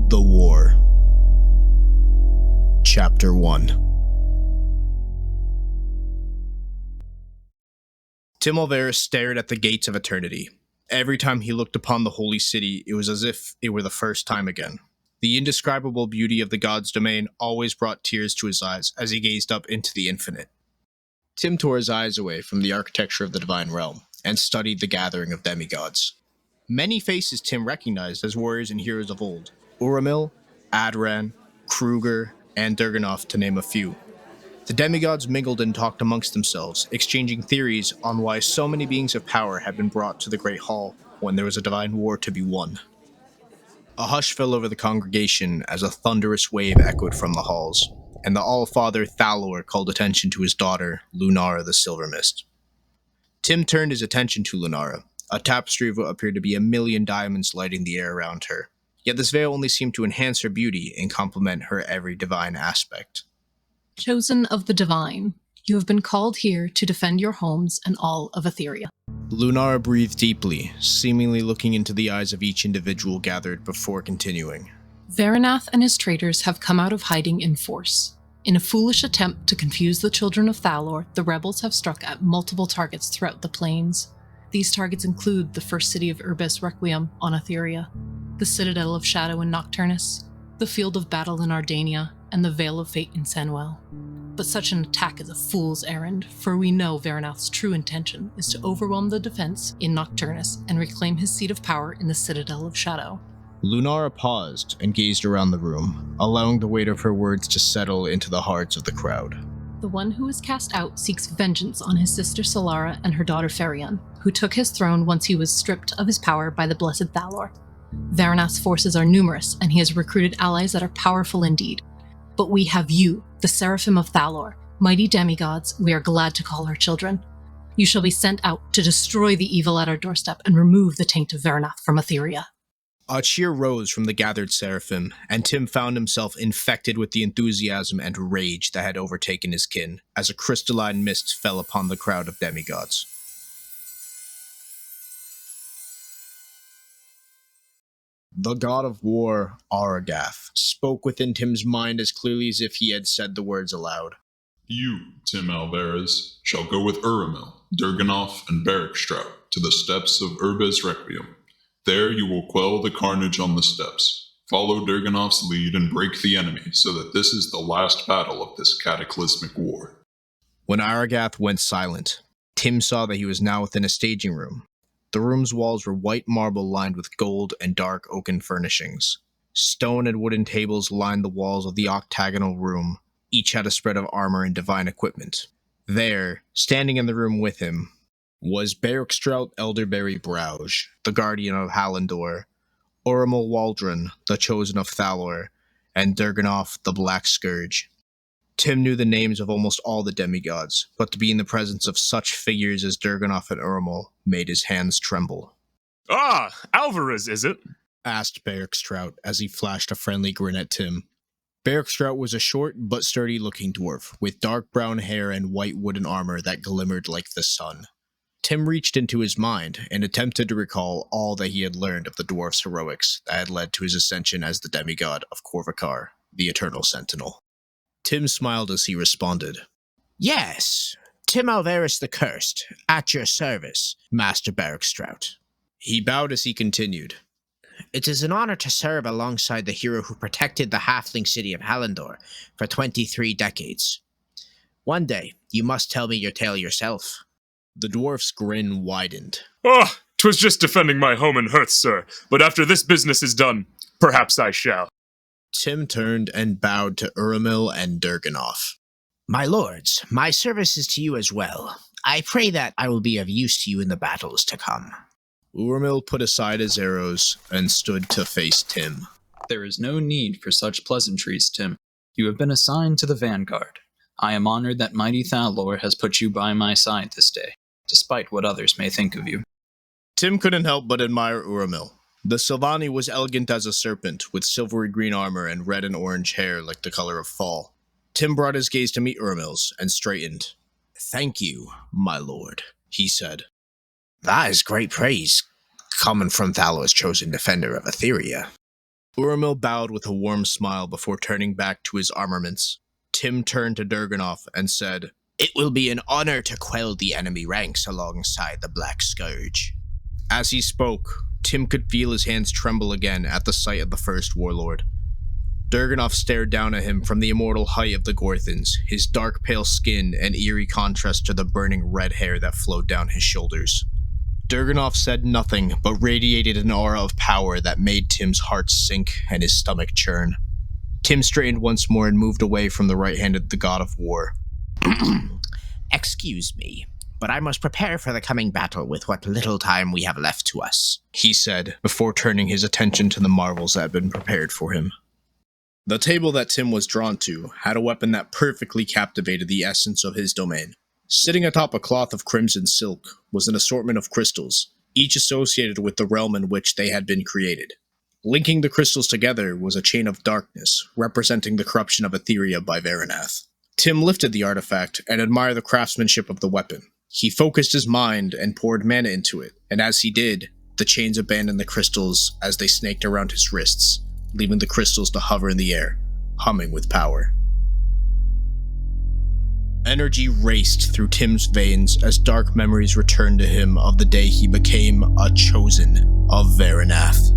The War. Chapter 1. Timm Alveris stared at the gates of eternity. Every time he looked upon the holy city, it was as if it were the first time again. The indescribable beauty of the god's domain always brought tears to his eyes as he gazed up into the infinite. Timm tore his eyes away from the architecture of the divine realm and studied the gathering of demigods. Many faces Timm recognized as warriors and heroes of old: Uramil, Adran, Kruger, and Durganov, to name a few. The demigods mingled and talked amongst themselves, exchanging theories on why so many beings of power had been brought to the Great Hall when there was a divine war to be won. A hush fell over the congregation as a thunderous wave echoed from the halls, and the All-Father Thalor called attention to his daughter, Lunara the Silver Mist. Timm turned his attention to Lunara, a tapestry of what appeared to be a million diamonds lighting the air around her. Yet this veil only seemed to enhance her beauty and complement her every divine aspect. Chosen of the divine, you have been called here to defend your homes and all of Aetheria. Lunara breathed deeply, seemingly looking into the eyes of each individual gathered before continuing. Varanath and his traitors have come out of hiding in force. In a foolish attempt to confuse the children of Thalor, the rebels have struck at multiple targets throughout the plains. These targets include the first city of Urbis Requiem on Aetheria, the Citadel of Shadow in Nocturnus, the Field of Battle in Ardania, and the Veil of Fate in Senwell. But such an attack is a fool's errand, for we know Varanath's true intention is to overwhelm the defense in Nocturnus and reclaim his seat of power in the Citadel of Shadow. Lunara paused and gazed around the room, allowing the weight of her words to settle into the hearts of the crowd. The one who is cast out seeks vengeance on his sister Solara and her daughter Ferion, who took his throne once he was stripped of his power by the blessed Thalor. Varanath's forces are numerous, and he has recruited allies that are powerful indeed. But we have you, the Seraphim of Thalor, mighty demigods we are glad to call our children. You shall be sent out to destroy the evil at our doorstep and remove the taint of Varanath from Aetheria. A cheer rose from the gathered seraphim, and Timm found himself infected with the enthusiasm and rage that had overtaken his kin, as a crystalline mist fell upon the crowd of demigods. The god of war, Aragath, spoke within Timm's mind as clearly as if he had said the words aloud. You, Timm Alveris, shall go with Uramil, Durganov, and Berikstraut to the steps of Urbis Requiem. There you will quell the carnage on the steps. Follow Durganov's lead and break the enemy, so that this is the last battle of this cataclysmic war. When Aragath went silent, Timm saw that he was now within a staging room. The room's walls were white marble lined with gold and dark oaken furnishings. Stone and wooden tables lined the walls of the octagonal room. Each had a spread of armor and divine equipment. There, standing in the room with him, was Berikstraut Elderberry Brauge, the guardian of Hallandor, Uramil Waldron, the chosen of Thalor, and Durganov, the Black Scourge. Timm knew the names of almost all the demigods, but to be in the presence of such figures as Durganov and Uramil made his hands tremble. Ah, Alveris, is it? Asked Berikstraut as he flashed a friendly grin at Timm. Berikstraut was a short but sturdy-looking dwarf, with dark brown hair and white wooden armor that glimmered like the sun. Timm reached into his mind and attempted to recall all that he had learned of the dwarf's heroics that had led to his ascension as the demigod of Korvacar, the Eternal Sentinel. Timm smiled as he responded. Yes, Timm Alveris the Cursed, at your service, Master Berikstraut. He bowed as he continued. It is an honor to serve alongside the hero who protected the halfling city of Hallandor for 23 decades. One day, you must tell me your tale yourself. The dwarf's grin widened. Ah, 'twas just defending my home and hearth, sir, but after this business is done, perhaps I shall. Timm turned and bowed to Uramil and Durganov. My lords, my service is to you as well. I pray that I will be of use to you in the battles to come. Uramil put aside his arrows and stood to face Timm. There is no need for such pleasantries, Timm. You have been assigned to the vanguard. I am honored that mighty Thalor has put you by my side this day, despite what others may think of you. Timm couldn't help but admire Uramil. The Sylvani was elegant as a serpent, with silvery green armor and red and orange hair like the color of fall. Timm brought his gaze to meet Uramil's and straightened. Thank you, my lord, he said. That is great praise, coming from Thalor's chosen defender of Aetheria. Urmil bowed with a warm smile before turning back to his armaments. Timm turned to Durganov and said, "It will be an honor to quell the enemy ranks alongside the Black Scourge." As he spoke, Timm could feel his hands tremble again at the sight of the first warlord. Durganov stared down at him from the immortal height of the Gorthons, his dark pale skin an eerie contrast to the burning red hair that flowed down his shoulders. Durganov said nothing, but radiated an aura of power that made Timm's heart sink and his stomach churn. Timm straightened once more and moved away from the right hand of the god of war. "Excuse me, but I must prepare for the coming battle with what little time we have left to us," he said, before turning his attention to the marvels that had been prepared for him. The table that Timm was drawn to had a weapon that perfectly captivated the essence of his domain. Sitting atop a cloth of crimson silk was an assortment of crystals, each associated with the realm in which they had been created. Linking the crystals together was a chain of darkness, representing the corruption of Aetheria by Varanath. Timm lifted the artifact and admired the craftsmanship of the weapon. He focused his mind and poured mana into it, and as he did, the chains abandoned the crystals as they snaked around his wrists, leaving the crystals to hover in the air, humming with power. Energy raced through Timm's veins as dark memories returned to him of the day he became a chosen of Varanath.